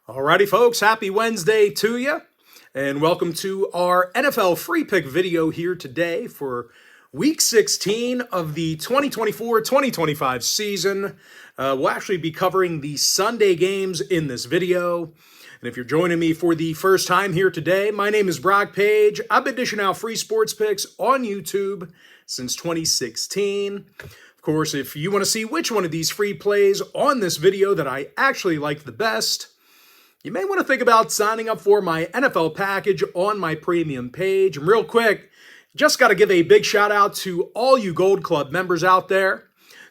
Alrighty, folks, happy Wednesday to you, and welcome to our NFL free pick video here today for Week 16 of the 2024-2025 season. We'll actually be covering the Sunday games in this video. And if you're joining me for the first time here today, my name is Brock Page. I've been dishing out free sports picks on YouTube since 2016. Of course, if you want to see which one of these free plays on this video that I actually like the best, you may want to think about signing up for my NFL package on my premium page. And real quick, just got to give a big shout out to all you Gold Club members out there,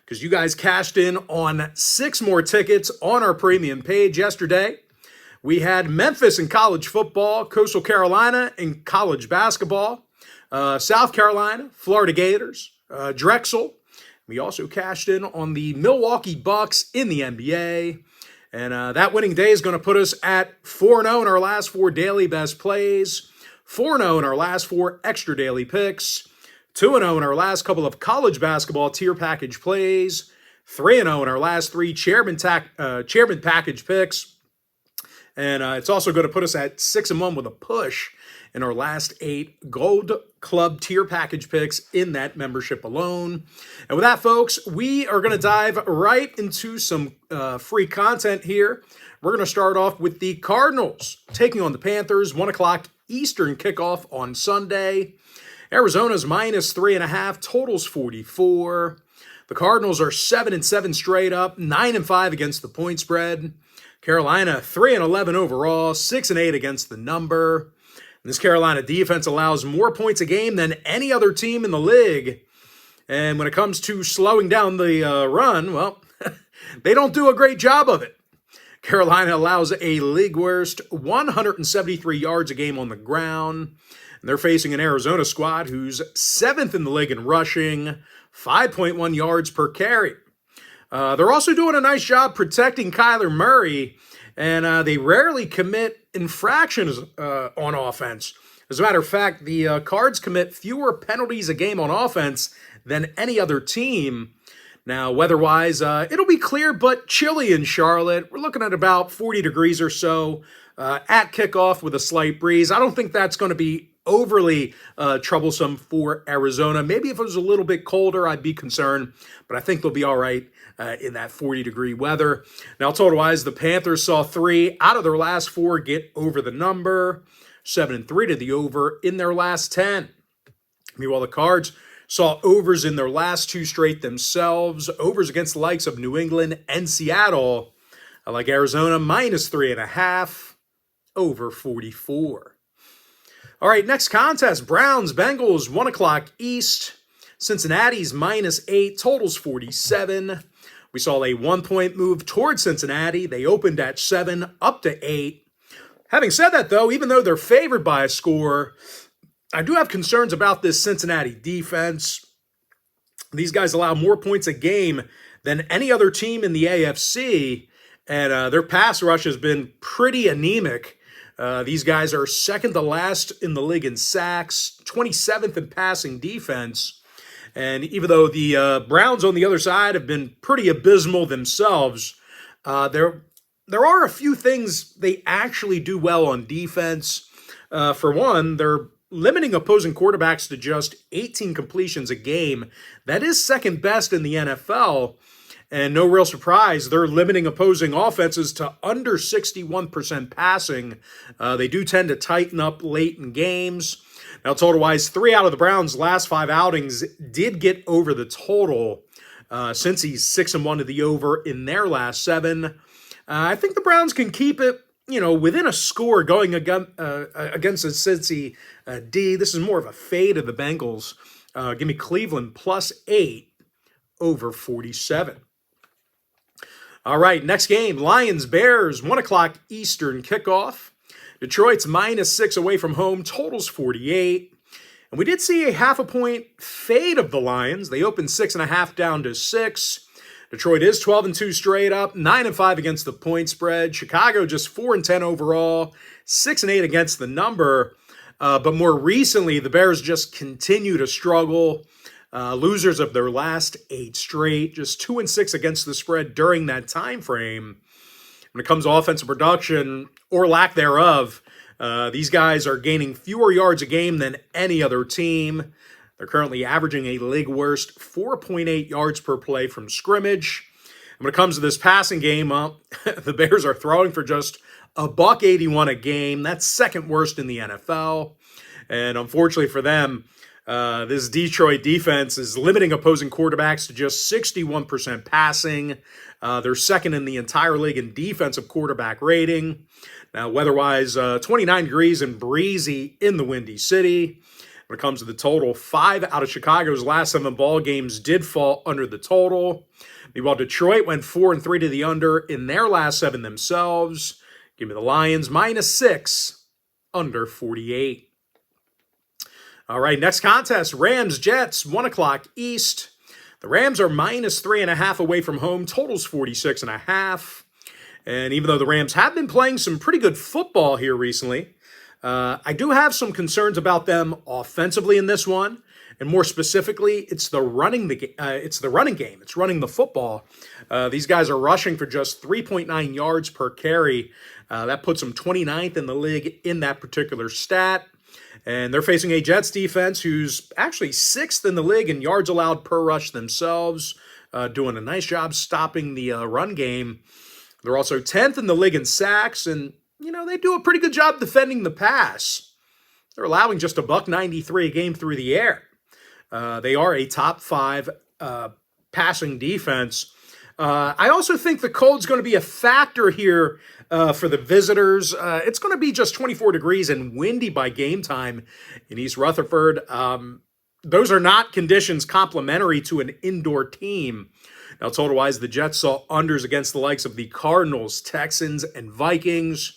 because you guys cashed in on 6 more tickets on our premium page yesterday. We had Memphis in college football, Coastal Carolina in college basketball, South Carolina, Florida Gators, Drexel. We also cashed in on the Milwaukee Bucks in the NBA. And that winning day is going to put us at 4-0 in our last 4 daily best plays, 4-0 in our last 4 extra daily picks, 2-0 in our last couple of college basketball tier package plays, 3-0 in our last 3 chairman package picks. And it's also going to put us at 6-1 with a push in our last 8 Gold Club tier package picks in that membership alone. And with that, folks, we are going to dive right into some free content here. We're going to start off with the Cardinals taking on the Panthers, 1 o'clock Eastern kickoff on Sunday. Arizona's minus 3.5, totals 44. The Cardinals are 7-7 straight up, 9-5 against the point spread. Carolina 3-11 overall, 6-8 against the number. This Carolina defense allows more points a game than any other team in the league. And when it comes to slowing down the run, well, they don't do a great job of it. Carolina allows a league-worst 173 yards a game on the ground. And they're facing an Arizona squad who's 7th in the league in rushing, 5.1 yards per carry. They're also doing a nice job protecting Kyler Murray, and they rarely commit infractions on offense. As a matter of fact, the Cards commit fewer penalties a game on offense than any other team. Now, weather-wise, it'll be clear but chilly in Charlotte. We're looking at about 40 degrees or so at kickoff with a slight breeze. I don't think that's going to be overly troublesome for Arizona. Maybe if it was a little bit colder, I'd be concerned, but I think they'll be all right in that 40-degree weather. Now, total-wise, the Panthers saw 3 out of their last 4 get over the number, 7-3 to the over in their last 10. Meanwhile, the Cards saw overs in their last 2 straight themselves, overs against the likes of New England and Seattle. I like Arizona, minus 3.5, over 44. All right, next contest, Browns, Bengals, 1 o'clock East. Cincinnati's minus 8, totals 47. We saw a 1-point move towards Cincinnati. They opened at 7, up to 8. Having said that, though, even though they're favored by a score, I do have concerns about this Cincinnati defense. These guys allow more points a game than any other team in the AFC, and their pass rush has been pretty anemic. These guys are second to last in the league in sacks, 27th in passing defense. And even though the Browns on the other side have been pretty abysmal themselves, there are a few things they actually do well on defense. For one, they're limiting opposing quarterbacks to just 18 completions a game. That is second best in the NFL. And no real surprise, they're limiting opposing offenses to under 61% passing. They do tend to tighten up late in games. Now, total-wise, 3 out of the Browns' last 5 outings did get over the total. Since he's 6-1 to the over in their last 7. I think the Browns can keep it, within a score going against the Cincy D. This is more of a fade of the Bengals. Give me Cleveland plus 8 over 47. All right, next game, Lions-Bears, 1 o'clock Eastern kickoff. Detroit's minus 6 away from home, totals 48. And we did see a 0.5 point fade of the Lions. They opened 6.5 down to 6. Detroit is 12-2 straight up, 9-5 against the point spread. Chicago just 4-10 overall, 6-8 against the number. But more recently, the Bears just continue to struggle. Losers of their last 8 straight, just 2-6 against the spread during that time frame. when it comes to offensive production or lack thereof, these guys are gaining fewer yards a game than any other team. They're currently averaging a league worst 4.8 yards per play from scrimmage. And when it comes to this passing game, the Bears are throwing for just $181 a game. That's second worst in the NFL. And unfortunately for them, this Detroit defense is limiting opposing quarterbacks to just 61% passing. They're second in the entire league in defensive quarterback rating. Now, weather-wise, 29 degrees and breezy in the Windy City. When it comes to the total, 5 out of Chicago's last 7 ball games did fall under the total. Meanwhile, Detroit went 4-3 to the under in their last 7 themselves. Give me the Lions -6, under 48. All right, next contest, Rams-Jets, 1 o'clock East. The Rams are -3.5 away from home. Total's 46.5. And even though the Rams have been playing some pretty good football here recently, I do have some concerns about them offensively in this one. And more specifically, it's the running game. It's running the football. These guys are rushing for just 3.9 yards per carry. That puts them 29th in the league in that particular stat. And they're facing a Jets defense who's actually 6th in the league in yards allowed per rush themselves, doing a nice job stopping the run game. They're also 10th in the league in sacks, and, they do a pretty good job defending the pass. They're allowing just $193 a game through the air. They are a top 5 passing defense. I also think the cold's going to be a factor here for the visitors. It's going to be just 24 degrees and windy by game time in East Rutherford. Those are not conditions complementary to an indoor team. Now, total-wise, the Jets saw unders against the likes of the Cardinals, Texans, and Vikings.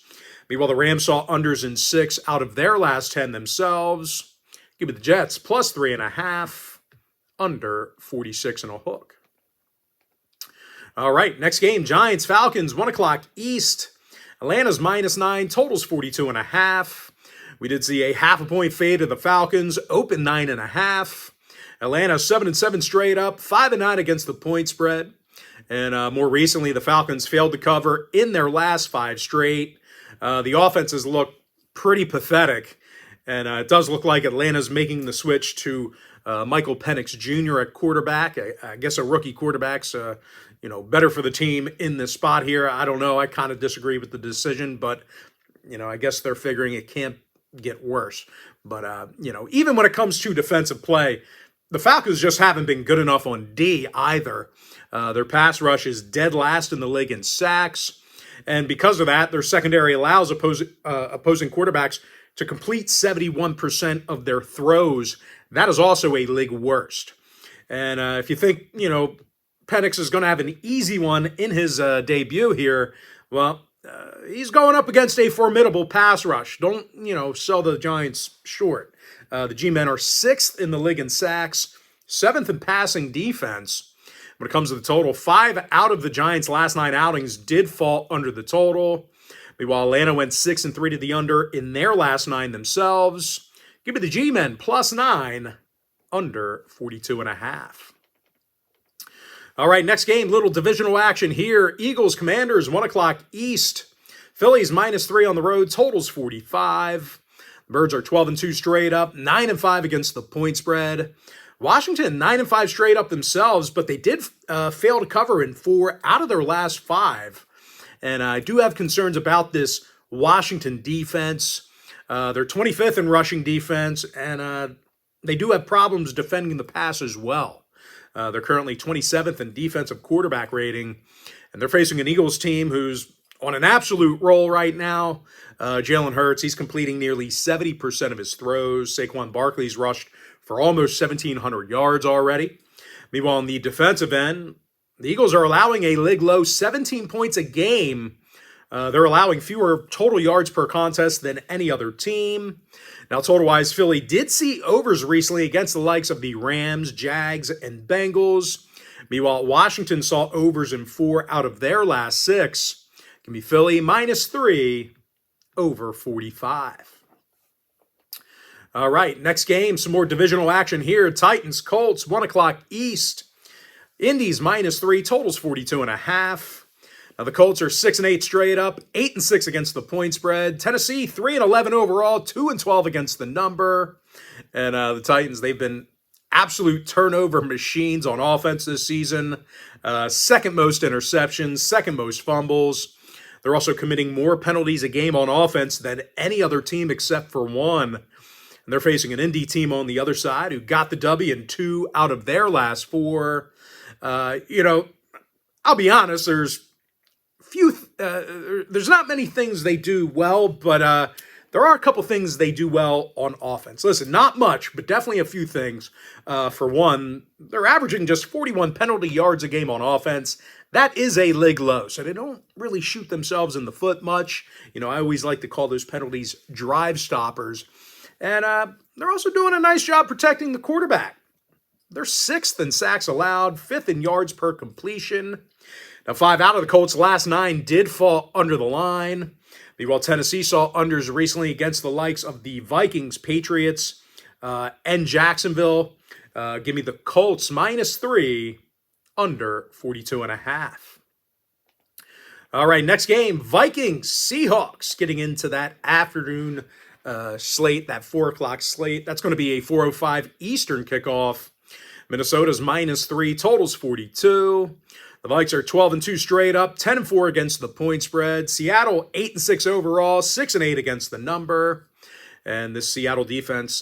Meanwhile, the Rams saw unders in 6 out of their last 10 themselves. Give me the Jets +3.5, under 46 and a hook. All right, next game, Giants-Falcons, 1 o'clock East. Atlanta's -9, total's 42.5. We did see a half a point fade to the Falcons, open 9.5. Atlanta 7-7 straight up, 5-9 against the point spread. And more recently, the Falcons failed to cover in their last 5 straight. The offenses look pretty pathetic. And it does look like Atlanta's making the switch to Michael Penix Jr. at quarterback. I guess a rookie quarterback's better for the team in this spot here. I don't know. I kind of disagree with the decision, but I guess they're figuring it can't get worse. But even when it comes to defensive play, the Falcons just haven't been good enough on D either. Their pass rush is dead last in the league in sacks, and because of that, their secondary allows opposing quarterbacks to complete 71% of their throws. That is also a league worst. And if you think, Penix is going to have an easy one in his debut here, well, he's going up against a formidable pass rush. Don't, sell the Giants short. The G-men are 6th in the league in sacks, 7th in passing defense. When it comes to the total, 5 out of the Giants' last 9 outings did fall under the total. Meanwhile, Atlanta went 6-3 to the under in their last 9 themselves. Give me the G-men +9, under 42.5. All right, next game, little divisional action here. Eagles-Commanders, 1 o'clock East. Phillies -3 on the road, totals 45. The Birds are 12-2 straight up, 9-5 against the point spread. Washington, 9-5 straight up themselves, but they did fail to cover in 4 out of their last 5. And I do have concerns about this Washington defense. They're 25th in rushing defense, and they do have problems defending the pass as well. They're currently 27th in defensive quarterback rating, and they're facing an Eagles team who's on an absolute roll right now. Jalen Hurts, he's completing nearly 70% of his throws. Saquon Barkley's rushed for almost 1,700 yards already. Meanwhile, on the defensive end, the Eagles are allowing a league-low 17 points a game. They're allowing fewer total yards per contest than any other team. Now, total-wise, Philly did see overs recently against the likes of the Rams, Jags, and Bengals. Meanwhile, Washington saw overs in 4 out of their last 6. Give me Philly -3, over 45. All right, next game, some more divisional action here. Titans-Colts, 1 o'clock East. Indies -3, totals 42.5. Now the Colts are 6-8 straight up, 8-6 against the point spread. Tennessee 3-11 overall, 2-12 against the number. And the Titans, they've been absolute turnover machines on offense this season. Second most interceptions, second most fumbles. They're also committing more penalties a game on offense than any other team except for one. And they're facing an Indy team on the other side who got the W in 2 out of their last 4. I'll be honest, there's not many things they do well, but there are a couple things they do well on offense. Listen, not much, but definitely a few things. For one, they're averaging just 41 penalty yards a game on offense. That is a league low, so they don't really shoot themselves in the foot much. I always like to call those penalties drive stoppers. And they're also doing a nice job protecting the quarterback. They're 6th in sacks allowed, 5th in yards per completion. Now, 5 out of the Colts' last 9 did fall under the line. Meanwhile, Tennessee saw unders recently against the likes of the Vikings, Patriots, and Jacksonville. Give me the Colts -3, under 42.5. All right, next game, Vikings, Seahawks, getting into that afternoon slate, that 4 o'clock slate. That's going to be a 4:05 Eastern kickoff. Minnesota's -3, totals 42. The Vikes are 12-2 straight up, 10-4 against the point spread. Seattle 8-6 overall, 6-8 against the number. And this Seattle defense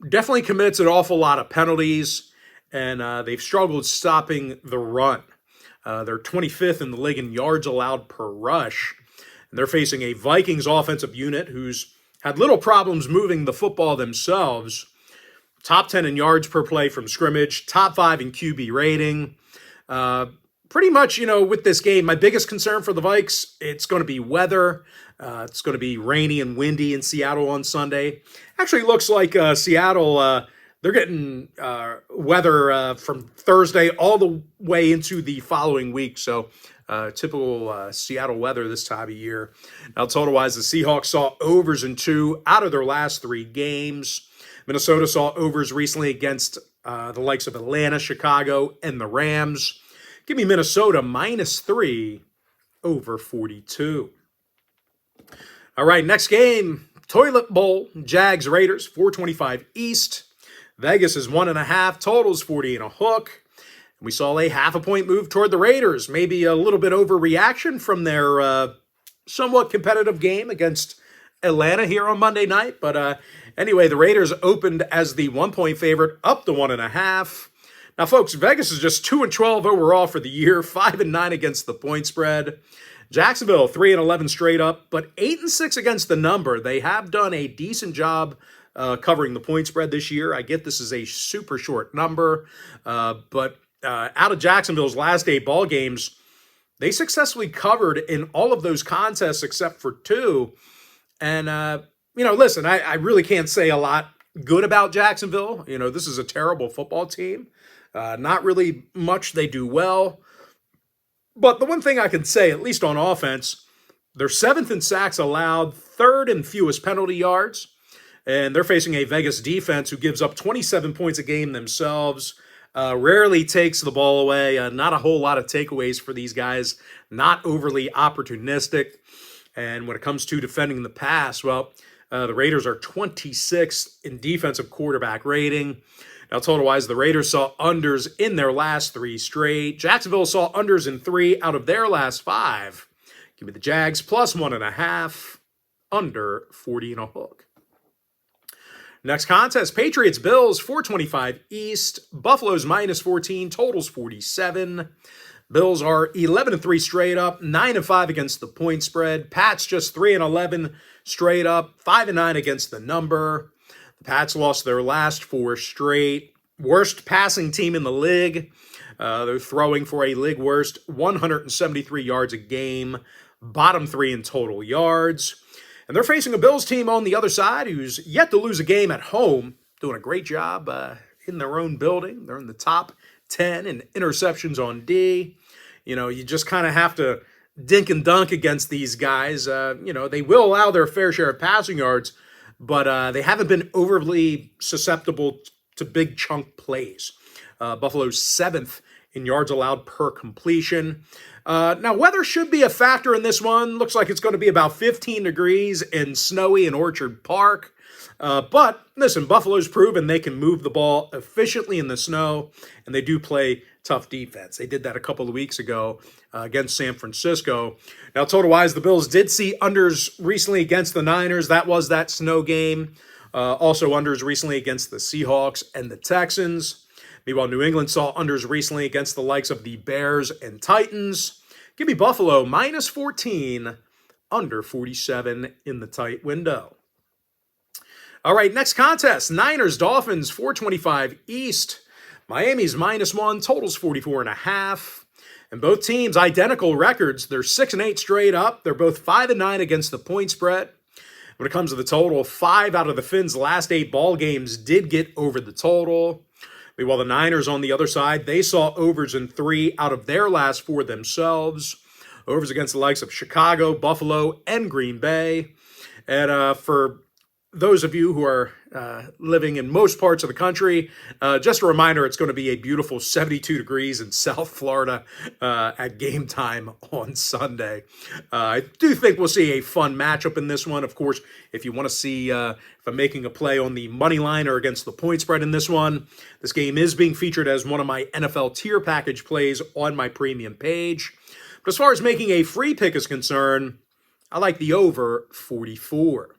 definitely commits an awful lot of penalties, and they've struggled stopping the run. They're 25th in the league in yards allowed per rush. And they're facing a Vikings offensive unit who's had little problems moving the football themselves. Top 10 in yards per play from scrimmage, top 5 in QB rating. Pretty much, with this game, my biggest concern for the Vikes, it's going to be weather. It's going to be rainy and windy in Seattle on Sunday. Actually, looks like Seattle, they're getting weather from Thursday all the way into the following week. So typical Seattle weather this time of year. Now, total-wise, the Seahawks saw overs in 2 out of their last 3 games. Minnesota saw overs recently against the likes of Atlanta, Chicago, and the Rams. Give me Minnesota -3 over 42. All right, next game, Toilet Bowl, Jags Raiders, 425 East. Vegas is 1.5, totals 40 and a hook. We saw a 0.5 point move toward the Raiders. Maybe a little bit overreaction from their somewhat competitive game against Atlanta here on Monday night. But anyway, the Raiders opened as the 1-point favorite, up to 1.5. Now, folks, Vegas is just 2-12 overall for the year, 5-9 against the point spread. Jacksonville, 3-11 straight up, but 8-6 against the number. They have done a decent job covering the point spread this year. I get this is a super short number, but out of Jacksonville's last 8 ball games, they successfully covered in all of those contests except for 2. And, listen, I really can't say a lot good about Jacksonville. This is a terrible football team. Not really much they do well. But the one thing I can say, at least on offense, they're 7th in sacks allowed, 3rd in fewest penalty yards. And they're facing a Vegas defense who gives up 27 points a game themselves. Rarely takes the ball away. Not a whole lot of takeaways for these guys. Not overly opportunistic. And when it comes to defending the pass, well, the Raiders are 26th in defensive quarterback rating. Now, total-wise, the Raiders saw unders in their last 3 straight. Jacksonville saw unders in 3 out of their last 5. Give me the Jags +1.5, under 40 and a hook. Next contest, Patriots-Bills, 425 East. Buffalo's -14, totals 47. Bills are 11-3 straight up, 9-5 against the point spread. Pats just 3-11 straight up, 5-9 against the number. The Pats lost their last 4 straight. Worst passing team in the league. They're throwing for a league worst 173 yards a game, bottom 3 in total yards. And they're facing a Bills team on the other side who's yet to lose a game at home, doing a great job in their own building. They're in the top 10 in interceptions on D. You just kind of have to dink and dunk against these guys. They will allow their fair share of passing yards, but they haven't been overly susceptible to big chunk plays. Buffalo's 7th in yards allowed per completion. Now, weather should be a factor in this one. Looks like it's going to be about 15 degrees and snowy in Orchard Park. But listen, Buffalo's proven they can move the ball efficiently in the snow, and they do play tough defense. They did that a couple of weeks ago against San Francisco. Now, total-wise, the Bills did see unders recently against the Niners. That was that snow game. Also unders recently against the Seahawks and the Texans. Meanwhile, New England saw unders recently against the likes of the Bears and Titans. Give me Buffalo minus 14, under 47 in the tight window. All right, next contest, Niners, Dolphins, 425 East. Miami's -1, totals 44.5. And both teams, identical records. They're 6-8 straight up. They're both 5-9 against the point spread. When it comes to the total, 5 out of the Fins' last 8 ball games did get over the total. Meanwhile, the Niners on the other side, they saw overs in 3 out of their last 4 themselves. Overs against the likes of Chicago, Buffalo, and Green Bay. And for those of you who are living in most parts of the country, just a reminder, it's going to be a beautiful 72 degrees in South Florida at game time on Sunday. I do think we'll see a fun matchup in this one. Of course, if you want to see if I'm making a play on the money line or against the point spread in this one, this game is being featured as one of my NFL tier package plays on my premium page. But as far as making a free pick is concerned, I like the over 44.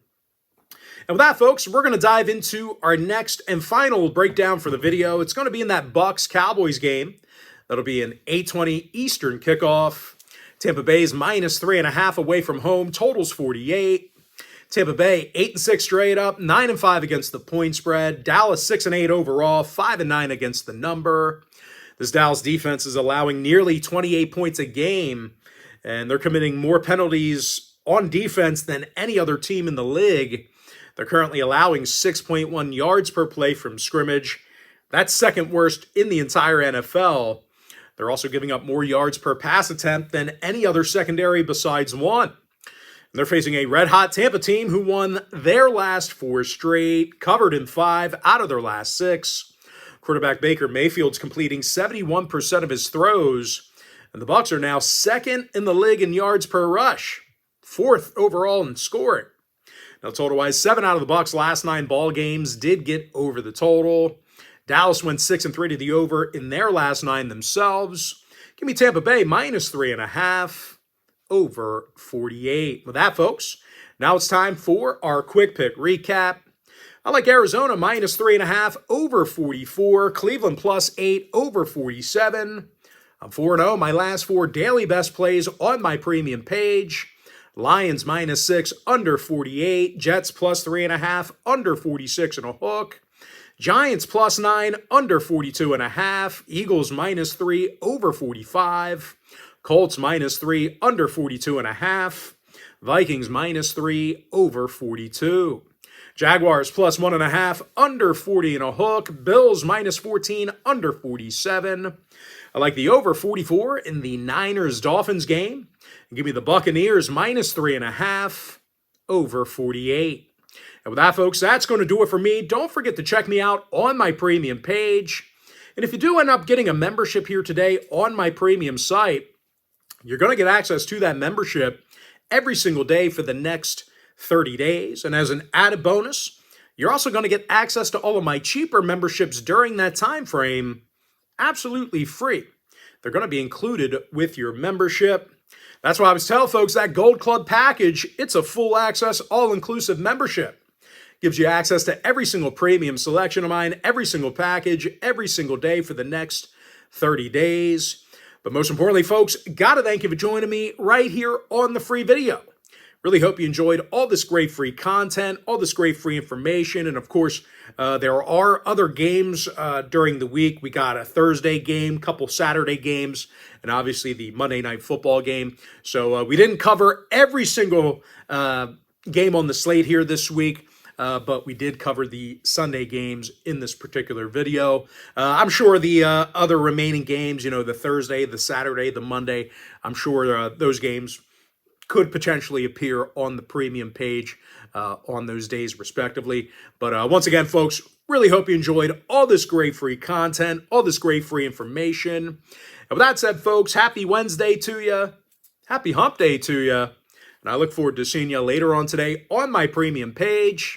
And with that, folks, we're going to dive into our next and final breakdown for the video. It's going to be in that Bucs-Cowboys game. That'll be an 8:20 Eastern kickoff. Tampa Bay's -3.5 away from home. Totals 48. Tampa Bay 8-6 straight up, 9-5 against the point spread. Dallas 6-8 overall, 5-9 against the number. This Dallas defense is allowing nearly 28 points a game, and they're committing more penalties on defense than any other team in the league. They're currently allowing 6.1 yards per play from scrimmage. That's second worst in the entire NFL. They're also giving up more yards per pass attempt than any other secondary besides one. And they're facing a red-hot Tampa team who won their last 4 straight, covered in 5 out of their last 6. Quarterback Baker Mayfield's completing 71% of his throws, and the Bucs are now second in the league in yards per rush, 4th overall in scoring. Now, total-wise, 7 out of the Bucs' last 9 ball games did get over the total. Dallas went 6-3 to the over in their last 9 themselves. Give me Tampa Bay -3.5, over 48. With that, folks, now it's time for our quick pick recap. I like Arizona -3.5, over 44. Cleveland +8, over 47. I'm 4-0, my last 4 daily best plays on my premium page. Lions -6, under 48. Jets +3.5, under 46 and a hook. Giants +9, under 42.5. Eagles -3, over 45. Colts -3, under 42.5. Vikings -3, over 42. Jaguars +1.5, under 40 and a hook. Bills -14, under 47. I like the over 44 in the Niners-Dolphins game. And give me the Buccaneers -3.5, over 48. And with that, folks, that's going to do it for me. Don't forget to check me out on my premium page. And if you do end up getting a membership here today on my premium site, you're going to get access to that membership every single day for the next 30 days. And as an added bonus, you're also going to get access to all of my cheaper memberships during that time frame, absolutely free. They're going to be included with your membership. That's why I always tell folks that Gold Club package, it's a full access, all-inclusive membership. Gives you access to every single premium selection of mine, every single package, every single day for the next 30 days. But most importantly, folks, gotta thank you for joining me right here on the free video. Really hope you enjoyed all this great free content, all this great free information, and of course, there are other games during the week. We got a Thursday game, couple Saturday games, and obviously the Monday Night Football game. So we didn't cover every single game on the slate here this week, but we did cover the Sunday games in this particular video. I'm sure the other remaining games, the Thursday, the Saturday, the Monday, I'm sure those games could potentially appear on the premium page on those days respectively. But once again, folks, really hope you enjoyed all this great free content, all this great free information. And with that said, folks, happy Wednesday to you. Happy hump day to you. And I look forward to seeing you later on today on my premium page.